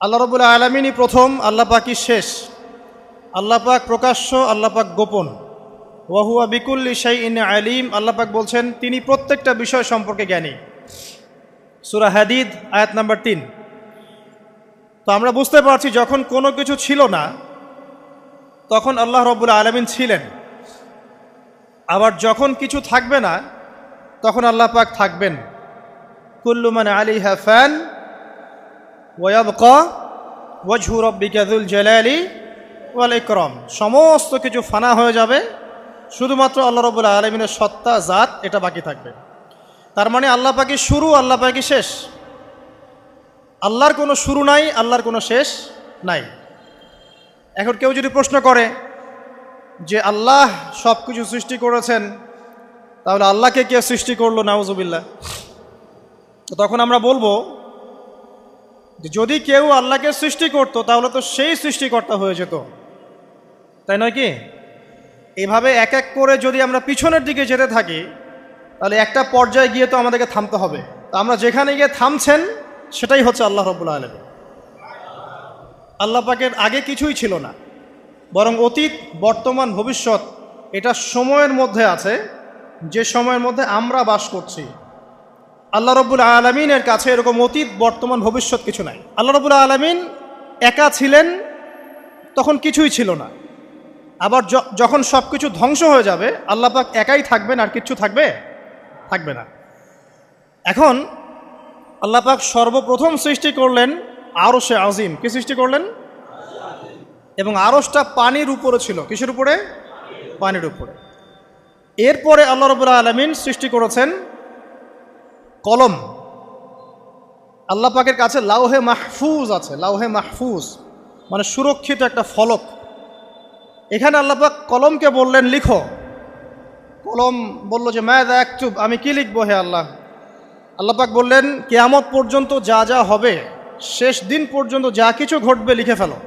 আল্লাহ রাব্বুল আলামিনই প্রথম, আল্লাহ পাকই শেষ। আল্লাহ পাক প্রকাশ্য, আল্লাহ পাক গোপন। ওয়া হুয়া বিকুল্লি শাইইন আলিম। আল্লাহ পাক বলছেন তিনি প্রত্যেকটা বিষয় সম্পর্কে জ্ঞানী। সূরা হাদিদ আয়াত নাম্বার 3। তো আমরা বুঝতে পারছি যখন কোনো কিছু ছিল না তখন আল্লাহ রাব্বুল আলামিন ছিলেন, আবার যখন কিছু থাকবে না তখন আল্লাহ পাক থাকবেন। কুল্লু মান আলাইহা ফান ওয়া ইয়াবকা ওয়াজহু রাব্বিকা যুল জালালি ওয়াল ইকরাম। সমস্ত কিছু ফানা হয়ে যাবে, শুধুমাত্র আল্লাহ রাব্বুল আলামিনের সত্তা, জাত এটা বাকি থাকবে। তার মানে আল্লাহ পাকই শুরু, আল্লাহ পাকই শেষ। আল্লাহর কোনো শুরু নাই, আল্লাহর কোনো শেষ নাই। এখন কেউ যদি প্রশ্ন করে যে আল্লাহ সব কিছু সৃষ্টি করেছেন, তাহলে আল্লাহকে কে সৃষ্টি করলো? নাউজুবিল্লাহ। তো তখন আমরা বলবো যে যদি কেউ আল্লাহকে সৃষ্টি করতো তাহলে তো সেই সৃষ্টিকর্তা হয়ে যেত, তাই নয় কি? এইভাবে এক এক করে যদি আমরা পিছনের দিকে যেতে থাকি তাহলে একটা পর্যায়ে গিয়ে তো আমাদেরকে থামতে হবে। তো আমরা যেখানে গিয়ে থামছেন সেটাই হচ্ছে আল্লাহ রাব্বুল আলামিন। আল্লাহ পাকের আগে কিছুই ছিল না, বরং অতীত, বর্তমান, ভবিষ্যৎ এটা সময়ের মধ্যে আছে, যে সময়ের মধ্যে আমরা বাস করছি। আল্লাহ রাব্বুল আলামিনের কাছে এরকম অতীত, বর্তমান, ভবিষ্যৎ কিছু নাই। আল্লাহ রাব্বুল আলামিন একা ছিলেন, তখন কিছুই ছিল না। আবার যখন সব কিছু ধ্বংস হয়ে যাবে আল্লাহ পাক একাই থাকবেন, আর কিচ্ছু থাকবে না। এখন আল্লাহ পাক সর্বপ্রথম সৃষ্টি করলেন আরশে আজিম। কি সৃষ্টি করলেন? এবং আরশটা পানির উপরে ছিল। কিসের উপরে? পানির উপরে। এরপরে আল্লাহ রাব্বুল আলামিন সৃষ্টি করেছেন কলম। আল্লাহ পাকের কাছে লাউহে মাহফুজ আছে। লাউহে মাহফুজ মানে সুরক্ষিত একটা ফলক। এখানে আল্লাহ পাক কলমকে বললেন লিখো। কলম বলল যে মাযা আকতুব, আমি কি লিখবো হে আল্লাহ? আল্লাহ পাক বললেন কিয়ামত পর্যন্ত যা যা হবে, শেষ দিন পর্যন্ত যা কিছু ঘটবে লিখে ফেলো।